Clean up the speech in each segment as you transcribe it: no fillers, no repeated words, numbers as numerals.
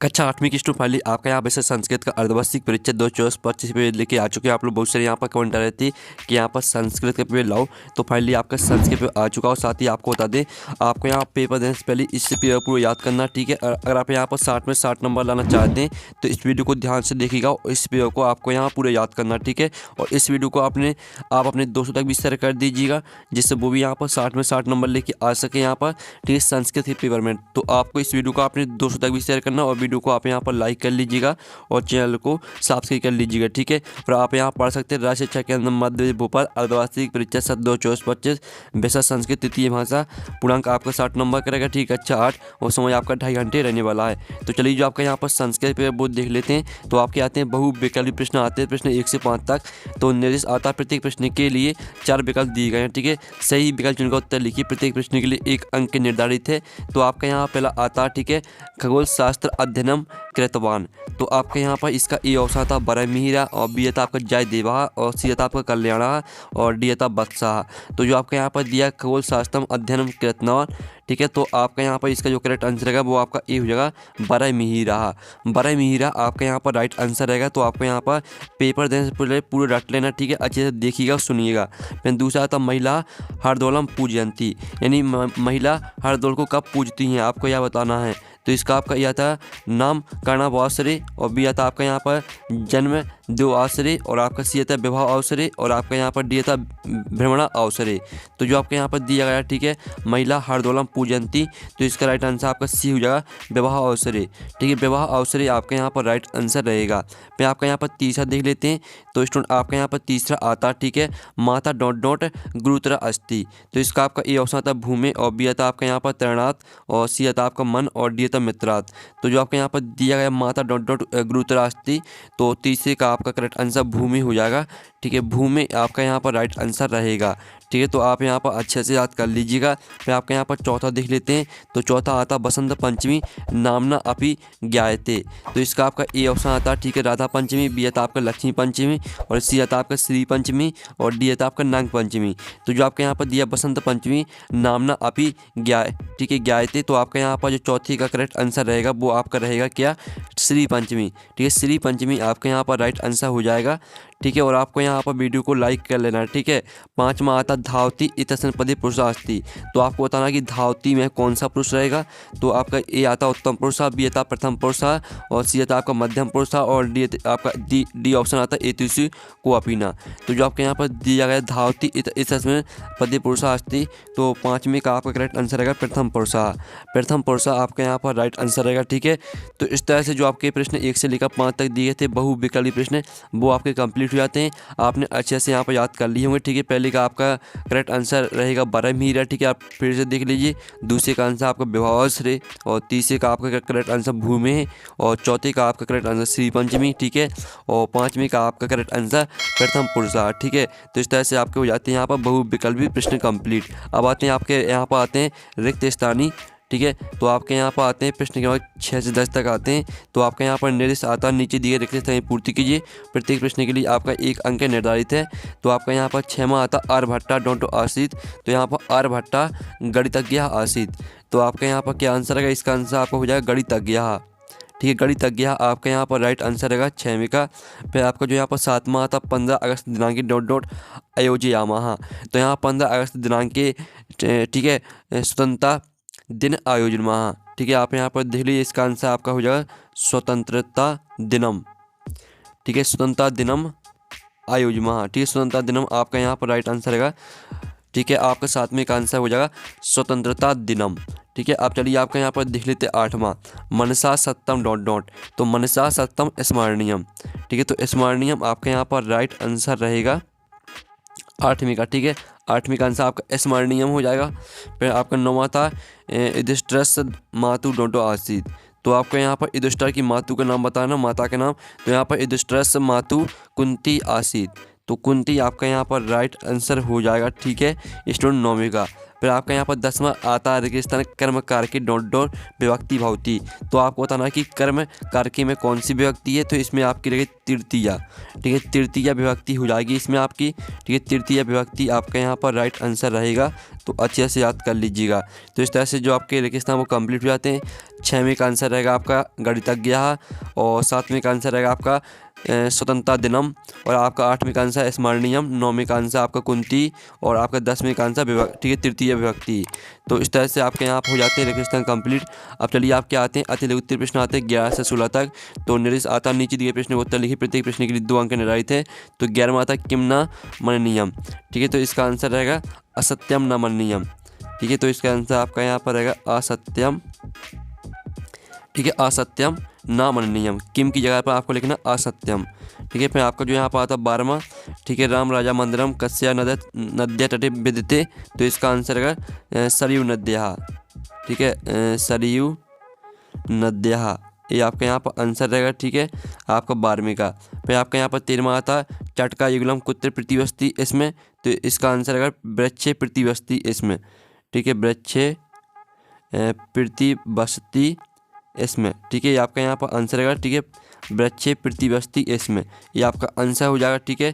कक्षा 8वीं की स्टूडेंट फाइनली आपका यहाँ वैसे संस्कृत का अर्धवार्षिक परीक्षा 2024-25 पे लेके आ चुके हैं। आप लोग बहुत सारे यहाँ पर कमेंट आ रहे थे कि यहाँ पर संस्कृत का पेपर लाओ, तो फाइनली आपका संस्कृत पेपर आ चुका हो। साथ ही आपको बता दें, आपको यहाँ पेपर देने से पहले इस पेपर पूरा याद करना, ठीक है। अगर आप यहाँ पर 60 में 60 नंबर लाना चाहते हैं तो इस वीडियो को ध्यान से देखिएगा और इस पेपर को आपको यहाँ पूरा याद करना, ठीक है। और इस वीडियो को आप अपने दोस्तों तक भी शेयर कर दीजिएगा, जिससे वो भी यहाँ पर 60 में 60 नंबर लेके आ सके यहाँ पर, ठीक है, संस्कृत के पेपर में। तो आपको इस वीडियो को अपने दोस्तों तक भी शेयर करना और वीडियो को आप यहाँ पर लाइक कर लीजिएगा और चैनल को सब्सक्राइब कर लीजिएगा, ठीक है। और आप यहाँ पढ़ सकते हैं राष्ट्रीय शिक्षा केंद्र मध्य प्रदेश भोपाल अर्धवार्षिक परीक्षा 2024-25 विषय संस्कृत तृतीय भाषा, पूर्णांक आपका 60 नंबर करेगा, ठीक है। अच्छा 8 और समय आपका 2.5 घंटे रहने वाला है। तो चलिए जो आपका यहाँ पर संस्कृत पेपर बोर्ड देख लेते हैं। तो आपके आते हैं बहु विकल्प प्रश्न आते हैं, प्रश्न 1 से 5 तक। तो निर्देश आता है प्रत्येक प्रश्न के लिए 4 विकल्प दिए गए हैं, ठीक है। सही विकल्प चुनकर उत्तर लिखिए। प्रत्येक प्रश्न के लिए 1 अंक निर्धारित है। तो आपका यहाँ पहला आता है, ठीक है, खगोल शास्त्र अध्ययनम कृतवान। तो आपके यहाँ पर इसका ए ऑप्शन था बरमिहिरा, और बी था आपका जयदेवा, और सी था आपका कल्याणा, और डी था बत्सा। तो जो आपके यहाँ पर दिया खगोल शास्त्रम अध्ययनम कृतवान, ठीक है। तो आपका यहाँ पर इसका जो करेक्ट आंसर रहेगा वो आपका ए हो जाएगा बरमिहिरा। बरमिहिरा आपका यहाँ पर राइट आंसर रहेगा। तो आपको यहाँ पर पेपर देने से पहले पूरा रट लेना, ठीक है, अच्छे से देखिएगा सुनिएगा। फिर दूसरा था महिला हरदौलम पूजयंती, यानी महिला हरदौल को कब पूजती हैं आपको यह बताना है। तो इसका आपका यह था नाम कर्णावासरे, और बी था आपका यहाँ पर जन्म दो आश्रय, और आपका सी था विवाह अवसरे, और आपका यहाँ पर डी था भ्रमणा अवसरे। तो जो आपके यहाँ पर दिया गया, ठीक है, महिला हरदौलम पूजयंती, तो इसका राइट आंसर आपका सी हो जाएगा विवाह अवसरे, ठीक है। विवाह अवसरे आपका यहाँ पर राइट आंसर रहेगा। फिर आपका यहाँ पर तीसरा देख लेते हैं। तो स्टूडेंट आपका यहाँ पर तीसरा आता, ठीक है, माता डॉट डॉट गुरुतर अस्थि। तो इसका आपका ए ऑप्शन आता भूमि, और बी आता आपका यहाँ पर तरणात, और सी आता आपका मन, और डी आता मित्रात। तो जो आपके यहाँ पर दिया गया माता डॉट डॉट गुरुतर अस्थि, तो तीसरे का आपका करेक्ट आंसर भूमि हो जाएगा, ठीक है। भूमि आपका यहाँ पर राइट आंसर रहेगा, ठीक है। तो आप यहाँ पर अच्छे से याद कर लीजिएगा। फिर आपके यहाँ पर चौथा देख लेते हैं। तो चौथा आता बसंत पंचमी नामना अपि ज्ञायते। तो इसका आपका ए ऑप्शन आता, ठीक है, राधा पंचमी, बी आता आपका लक्ष्मी पंचमी, और सी आता आपका श्री पंचमी, और डी आता आपका नाग पंचमी। तो जो आपके यहाँ पर दिया बसंत पंचमी नामना अपि ज्ञाय, ठीक है, ज्ञायते। तो आपका यहाँ पर जो चौथी का करेक्ट आंसर रहेगा वो आपका रहेगा क्या, श्री पंचमी, ठीक है। श्री पंचमी आपके यहाँ पर राइट आंसर हो जाएगा, ठीक है। और आपको यहाँ पर वीडियो को लाइक कर लेना है, ठीक है। पांचवा आता धावती इतसनपदी पुरुषास्ति। तो आपको बताना कि धावती में कौन सा पुरुष रहेगा। तो आपका ए आता उत्तम पुरुषा, बी आता प्रथम पुरुषा, और सी आता आपका मध्यम पुरुषा, और डी आपका डी ऑप्शन आता एतुषु को अपीना। तो जो आपके यहाँ पर दिया गया धावती इतसनपदी पुरुषास्ति, तो पाँचवें का आपका करेक्ट आंसर रहेगा प्रथम पुरुषा। प्रथम पुरुषा आपका यहाँ पर राइट आंसर रहेगा, ठीक है। तो इस तरह से जो आपके प्रश्न 1 से लेकर 5 तक दिए थे बहु विकल्पी प्रश्न, वो आपके कंप्लीट हो जाते हैं। आपने अच्छे से यहाँ पर याद कर लिए होंगे, ठीक है। पहले का आपका करेक्ट आंसर रहेगा बरमिहिरा, ठीक है, आप फिर से देख लीजिए। दूसरे का आंसर आपका विवाहाश्रय, और तीसरे का आपका करेक्ट आंसर भूमि है, और चौथे का आपका करेक्ट आंसर श्री पंचमी, ठीक है, और पाँचवें का आपका करेक्ट आंसर प्रथम पुरुषा, ठीक है। तो इस तरह से आपके हो जाते हैं यहाँ पर बहु विकल्पी प्रश्न कंप्लीट। अब आते हैं आपके यहाँ पर आते हैं रिक्त स्थानीय, ठीक है। तो आपके यहाँ पर आते हैं प्रश्न के बाद 6 से 10 तक आते हैं। तो आपके यहाँ पर निर्देश आता है नीचे दिए रिक्त स्थान पूर्ति कीजिए। प्रत्येक प्रश्न के लिए आपका 1 अंक निर्धारित है। तो आपका यहाँ पर 6वां आता आर्यभट्टा डोंटो आसित। तो यहाँ पर आर्यभट्टा गणितज्ञ आसित। तो आपका यहाँ पर क्या आंसर रहेगा, इसका आंसर आपका हो जाएगा गणितज्ञ, ठीक है। गणितज्ञ आपका यहाँ पर राइट आंसर रहेगा 6वें का। फिर आपका जो यहाँ पर 7वां आता 15 अगस्त दिनांक डॉट डॉट अयोध्यायामा। तो यहाँ 15 अगस्त दिनांक के, ठीक है, स्वतंत्रता दिन आयोजन महा, ठीक है। आप यहाँ पर देख लीजिए, इसका आंसर आपका हो जाएगा स्वतंत्रता दिनम, ठीक है, स्वतंत्रता दिनम आयोजन महा, ठीक है। स्वतंत्रता दिनम आपका यहाँ पर राइट आंसर रहेगा, ठीक है। आपका 7वें का आंसर हो जाएगा स्वतंत्रता दिनम, ठीक है। आप चलिए आपका यहाँ पर देख लेते 8वां मनसा सत्यम डॉट डॉट। तो मनसा सत्यम स्मरणीयम, ठीक है। तो स्मरणीयम आपका यहाँ पर राइट आंसर रहेगा 8वें का, ठीक है। 8वें का आंसर आपका स्मरणीयम हो जाएगा। फिर आपका 9वां था युधिष्ठिरस्य मातु डोंटो आसीत। तो आपको यहाँ पर युधिष्ठिर की मातु का नाम बताना, माता का नाम। तो यहाँ पर युधिष्ठिरस्य मातु कुंती आसीत। तो कुंती आपका यहाँ पर राइट आंसर हो जाएगा, ठीक है, स्टूडेंट 9वें का। फिर आपका यहाँ पर 10वां आता है रेगिस्तान कर्म कार की डॉट डॉट विभक्ति भवती। तो आपको बताना है कि कर्म कारकी में कौन सी विभक्ति है, तो इसमें आपकी रहेगी तृतीया। ठीक है, तृतीया विभक्ति हो जाएगी इसमें आपकी। ठीक है, तृतीया विभक्ति आपका यहाँ पर राइट आंसर रहेगा, तो अच्छे से याद कर लीजिएगा। तो इस तरह से जो आपके रेगिस्तान वो कंप्लीट हो जाते हैं। 6वें का आंसर रहेगा आपका गणितज्ञ, और 7वें का आंसर रहेगा आपका स्वतंत्रता दिनम, और आपका 8वें का आंसर स्मरणीयम, 9वें का आंसर आपका कुंती, और आपका 10वें का आंसर ठीक है तृतीय विभक्ति। तो इस तरह से आपके यहाँ हो जाते हैं रेगिस्तान कंप्लीट। अब चलिए आपके आते हैं अति लघु उत्तर प्रश्न आते हैं 11 से 16 तक। तो निर्देश आता नीचे दिए प्रश्न का उत्तर लिखिए, प्रत्येक प्रश्न के लिए 2 अंक निर्धारित है। तो 11वां आता किम न मननीयम। ठीक है, तो इसका आंसर रहेगा असत्यम न मननीयम। ठीक है, तो इसका आंसर आपका यहाँ पर रहेगा असत्यम। ठीक है, असत्यम ना मननीयम, किम की जगह पर आपको लिखना असत्यम। ठीक है, फिर आपका जो यहाँ पर आता 12वां। ठीक है, राम राजा मंदिरम कस्या नद्या तटे विद्यते। तो इसका आंसर रहेगा सरयू नद्या। ठीक है, सरयू नद्या, ये आपका यहाँ पर आंसर रहेगा। ठीक है, आपका 12वें का। फिर आपका यहाँ पर 13वां आता चटका युगलम कुत्र प्रतिवस्ती इसमें। तो इसका आंसर रहेगा वृक्षे प्रतिवस्ती इसमें। ठीक है, वृक्षे प्रतिवस्ती इसमें। ठीक है, ये आपका यहाँ पर आंसर रहेगा। ठीक है, वृक्षे प्रतिवस्ती इसमें, ये आपका आंसर हो जाएगा। ठीक है,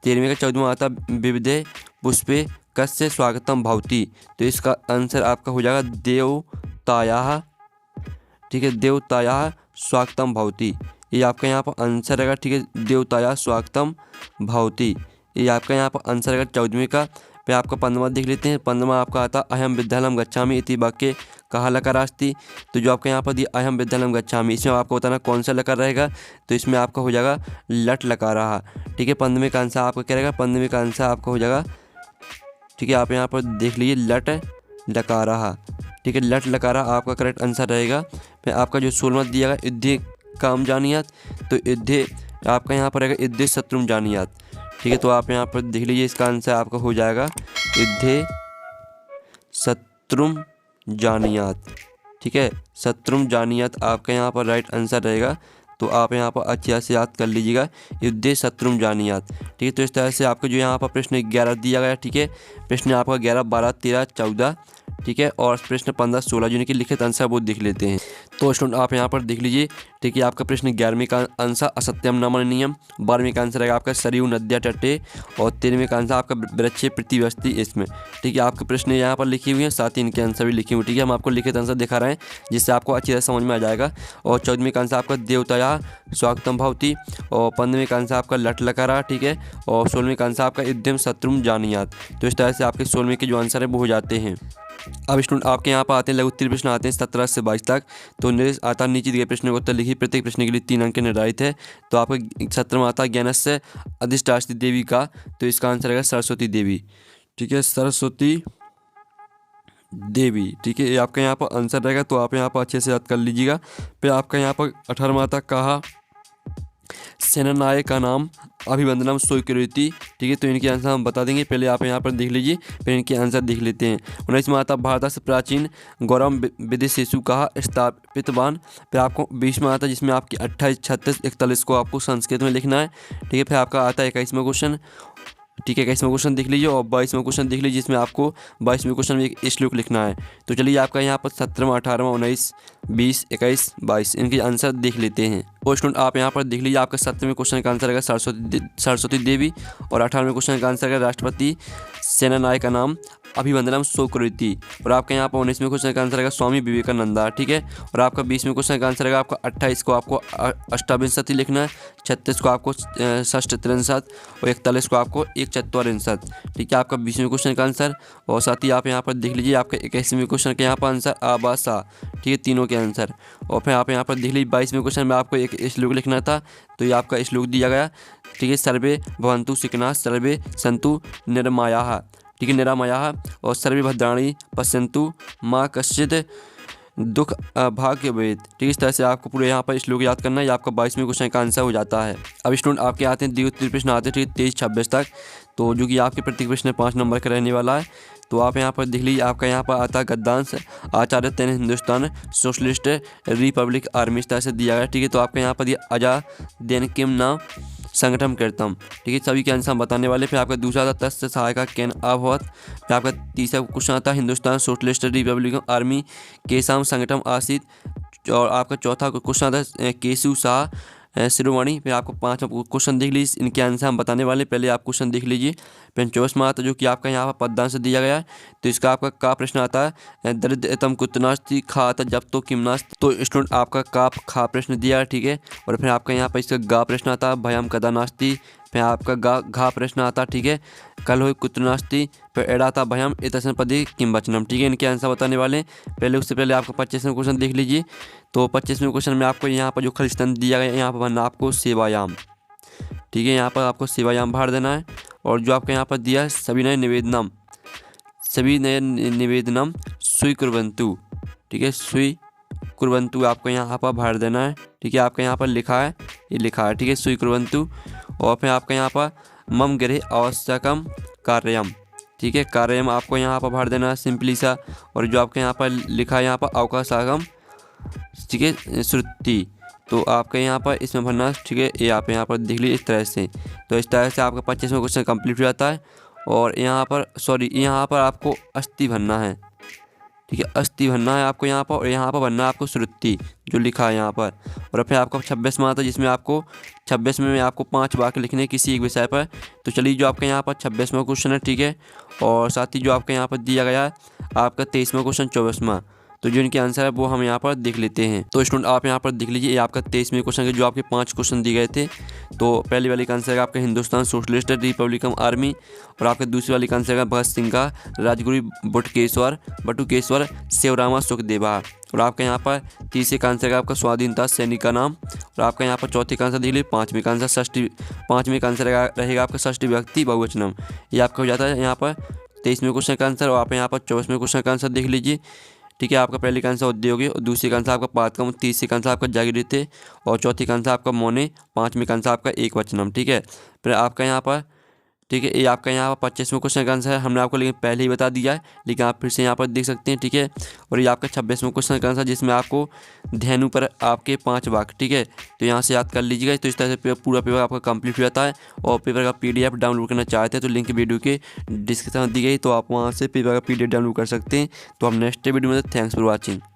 13वें का 14वां आता विविधे पुष्पे कस्य स्वागतम भवती। तो इसका आंसर आपका हो जाएगा देवतायाः। ठीक है, देवतायाः स्वागतम भवती, ये आपका यहाँ पर आंसर रहेगा। ठीक है, देवतायाः स्वागतम भवती, ये आपका यहाँ पर आंसर रहेगा 14वें का। फिर आपका 15वां देख लेते हैं। 15वां आपका आता अहम विद्यालयम गच्छामि इति वाक्य कहाँ लकार अस्ति। तो जो आपका यहाँ पर दिया अहम विद्यालयम गच्छामि, इसमें आपको बताना कौन सा लकार रहेगा। तो इसमें आपका हो जाएगा लट लकार रहा। ठीक है, 15वें का आंसर आपका क्या रहेगा, 15वें का आंसर आपका हो जाएगा। ठीक है, आप यहाँ पर देख लीजिए लट लकार रहा। ठीक है, लट लकार रहा आपका करेक्ट आंसर रहेगा। फिर आपका जो 16वां दिया गया युद्धे काम जानियात। तो युद्धे आपका यहाँ पर रहेगा युद्धे शत्रुम जानियात। ठीक है, तो आप यहाँ पर देख लीजिए, इसका आंसर आपका हो जाएगा युद्धे शत्रुम जानियात। ठीक है, शत्रुम जानियात आपका यहाँ पर राइट आंसर रहेगा। तो आप यहाँ पर अच्छे से याद कर लीजिएगा युद्धे शत्रुम जानियात। ठीक है, तो इस तरह से आपको जो यहाँ पर प्रश्न 11 दिया गया। ठीक है, प्रश्न आपका 11, 12, 13, 14। ठीक है, और प्रश्न 15, 16 जिनके लिखित आंसर वो देख लेते हैं। तो स्टूडेंट आप यहाँ पर देख लीजिए। ठीक है, आपका प्रश्न 11वें का आंसर असत्यम न मननीयम, 12वें का आंसर रहेगा आपका सरयू नद्या तटे, और 13वें का आंसर आपका वृक्षे प्रतिवस्ती इसमें। ठीक है, आपके प्रश्न यहाँ पर लिखे हुए हैं, साथ ही इनके आंसर भी लिखे हुए। ठीक है, हम आपको लिखित आंसर दिखा रहे हैं जिससे आपको अच्छी तरह समझ में आ जाएगा। और 14वें का आंसर आपका देवतायाः स्वागतम भवती, और 15वें का आंसर आपका लट लकारा। ठीक है, और 16वें का आंसर आपका युद्धम शत्रुम जानियात। तो इस तरह से आपके 16वें के जो आंसर है वो हो जाते हैं। अब स्टूडेंट आपके यहाँ पर आते हैं लघु उत्तर प्रश्न आते हैं 17 से 22 तक। तो निर्देश आता नीचे दिए प्रश्न का उत्तर लिखिए, प्रत्येक प्रश्न के लिए 3 अंक निर्धारित है। तो आपका 17वां आता ज्ञानस्य अधिष्ठात्री देवी का। तो इसका आंसर रहेगा सरस्वती देवी। ठीक है, सरस्वती देवी। ठीक है, ये आपका यहाँ पर आंसर रहेगा। तो आप यहाँ पर अच्छे से याद कर लीजिएगा। फिर आपका यहाँ पर 18वां आता कहा सेनानायक का नाम अभिवंदनम स्वीकृति। ठीक है, तो इनके आंसर हम बता देंगे, पहले आप यहाँ पर देख लीजिए, फिर इनके आंसर देख लेते हैं। 19वां आता भारत से प्राचीन गौरव विदेशेषु कहा स्थापितवान। फिर आपको 20वां आता जिसमें आपकी 28, 36, 41 को आपको संस्कृत में लिखना है। ठीक है, फिर आपका आता है 21वां क्वेश्चन। ठीक है, 21वां क्वेश्चन देख लीजिए, और 22वां क्वेश्चन देख लीजिए जिसमें आपको 22वें क्वेश्चन में एक श्लोक लिखना है। तो चलिए आपका यहाँ पर 17वां, 18वां, 19, 20, 21, 22 इनके आंसर देख लेते हैं। और स्टूडेंट आप यहाँ पर देख लीजिए, आपका 17वें क्वेश्चन का आंसर रहेगा सरस्वती देवी, और 18वें क्वेश्चन का आंसर रहेगा राष्ट्रपति सेनानायक का नाम अभिवंदनम स्वीकृति, और आपका यहाँ पर 19वें क्वेश्चन का आंसर रहेगा स्वामी विवेकानंदा। ठीक है, और आपका 20वें क्वेश्चन का आंसर रहेगा आपका 28 को आपको अष्टाविंशति लिखना है, 36 को आपको षष्ठ त्रिंशत, और 41 को आपको एक चत्वारिंशत। ठीक है, आपका 20वें क्वेश्चन का आंसर। और साथ ही आप यहाँ पर देख लीजिए आपका 21वें क्वेश्चन के यहाँ पर आंसर आबासा। ठीक है, तीनों के आंसर। और फिर आप यहाँ पर देख लीजिए 22वें क्वेश्चन में आपको एक श्लोक लिखना था, तो ये आपका श्लोक दिया गया। ठीक है, सर्वे भवन्तु सुखिनः सर्वे सन्तु निरामयाः। ठीक है, निरामयाः, और सर्वे भद्राणि पश्यन्तु माँ कश्चित् दुख भाग्य भवेत्। ठीक है, इस तरह से आपको पूरे यहाँ पर श्लोक याद करना है। ये आपका 22वें क्वेश्चन का आंसर हो जाता है। अब स्टूडेंट आपके आते हैं द्वितीय प्रश्न आते हैं। ठीक है, 23-26 तक। तो जो कि आपके प्रत्येक प्रश्न 5 नंबर का रहने वाला है। तो आप यहाँ पर देख लीजिए, आपका यहाँ पर आता है गद्दांश आचार्य तेन हिंदुस्तान सोशलिस्ट रिपब्लिक आर्मी इस तरह से दिया गया। ठीक है, तो आपका यहाँ पर दिया अजा देन किम नाम संगठन कृतम। ठीक है, सभी के आंसर हम बताने वाले। फिर आपका दूसरा आता तस्य सहायका केन अभवत। फिर आपका तीसरा क्वेश्चन आता है हिंदुस्तान सोशलिस्ट रिपब्लिकन आर्मी केसाम संगठन आसित। और आपका चौथा क्वेश्चन आता है केशु शाह शिरोमणि। फिर आपको 5वां क्वेश्चन देख लीजिए, इनके आंसर हम बताने वाले। पहले आप क्वेश्चन देख लीजिए। फिर 24वां आता जो कि आपका यहाँ पर पददान से दिया गया है। तो इसका आपका का प्रश्न आता है दरिद्रतम कुतनास्ति खात जब तो किमनास्ति। तो स्टूडेंट आपका का खा प्रश्न दिया है। ठीक है, और फिर आपका यहाँ पर इसका गा प्रश्न आता है भयम कदा नास्ति। फिर आपका गा घा प्रश्न आता। ठीक है, कल हो कुतनास्ति। फिर एड़ाता भयम इतसन पदी किम वचनम। ठीक है, इनके आंसर बताने वाले। पहले उससे पहले आपका 25वां क्वेश्चन देख लीजिए। तो 25वें क्वेश्चन में आपको यहाँ पर जो खलिस्तान दिया गया है यहाँ पर भरना आपको सेवायाम। ठीक है, यहाँ पर आपको सेवायाम भर देना है। और जो आपका यहाँ पर दिया है सभी नए निवेदनम स्वीकुर्वन्तु। ठीक है, स्वीकुर्वन्तु आपको यहाँ पर भर देना है। ठीक है, आपका यहाँ पर लिखा है, ये लिखा है। ठीक है, स्वीकुर्वन्तु। और फिर आपका यहाँ पर मम गृह आवश्यकम कार्यम। ठीक है, कार्यम आपको यहाँ पर भर देना है सिंपली सा। और जो आपके यहाँ पर लिखा है यहाँ पर अवकाशागम। ठीक है, श्रुति। तो आपके यहाँ पर इसमें भरना। ठीक है, ये आप यहाँ पर देख लीजिए इस तरह से। तो इस तरह से आपका 25वां क्वेश्चन कंप्लीट हो जाता है। और यहाँ पर आपको अस्थि भरना है। ठीक है, अस्थि भरना है आपको यहाँ पर। और यहाँ पर भरना है आपको श्रुति जो लिखा है यहाँ पर। और फिर आपका 26वां आता है जिसमें आपको 26वें में आपको 5 वाक्य लिखने किसी एक विषय पर। तो चलिए जो आपका यहाँ पर 26वां क्वेश्चन है। ठीक है, और साथ ही जो आपका यहाँ पर दिया गया है आपका 23वां क्वेश्चन 24वां। तो जो इनके आंसर है वो हम यहाँ पर देख लेते हैं। तो स्टूडेंट आप यहाँ पर देख लीजिए, ये आपका 23वें क्वेश्चन के जो आपके 5 क्वेश्चन दिए गए थे। तो पहली वाली का आंसर है आपका हिंदुस्तान सोशलिस्ट रिपब्लिकन आर्मी। और आपके दूसरी वाली का आंसर है भगत सिंह का राजगुरु बटुकेश्वर शिवरामा सुखदेवा। और आपका यहाँ पर तीसरे का आंसर है आपका स्वाधीनता सैनिक का नाम। और आपका यहाँ पर चौथे का आंसर देख लीजिए। पाँचवें का आंसर रहेगा आपका षष्ठी विभक्ति बहुवचनम। ये आपका हो जाता है यहाँ पर 23वें क्वेश्चन का आंसर। और आप यहाँ पर 24वें क्वेश्चन का आंसर देख लीजिए। ठीक है, आपका पहले का आंसर उद्योगी, और दूसरे का आंसर आपका पातकम, तीसरे का आंसर आपका जागृति, और चौथी का आंसर आपका मौने, पाँचवें का आंसर आपका एक वचनम। ठीक है, फिर आपका यहाँ पर ठीक है, ये आपका यहाँ पर 25वें क्वेश्चन का आंसर है। हमने आपको लेकिन पहले ही बता दिया है, लेकिन आप फिर से यहाँ पर देख सकते हैं। ठीक है, और ये आपका 26वें क्वेश्चन का आंसर जिसमें आपको धेनु पर आपके 5 वाक्य। ठीक है, तो यहाँ से याद कर लीजिएगा। तो इस तरह से पूरा पेपर आपका कंप्लीट हो जाता है। और पेपर का PDF डाउनलोड करना चाहते हैं तो लिंक वीडियो के डिस्क्रिप्शन में दी गई, तो आप वहाँ से पेपर का PDF डाउनलोड कर सकते हैं। तो हम नेक्स्ट वीडियो में, थैंक्स फॉर वॉचिंग।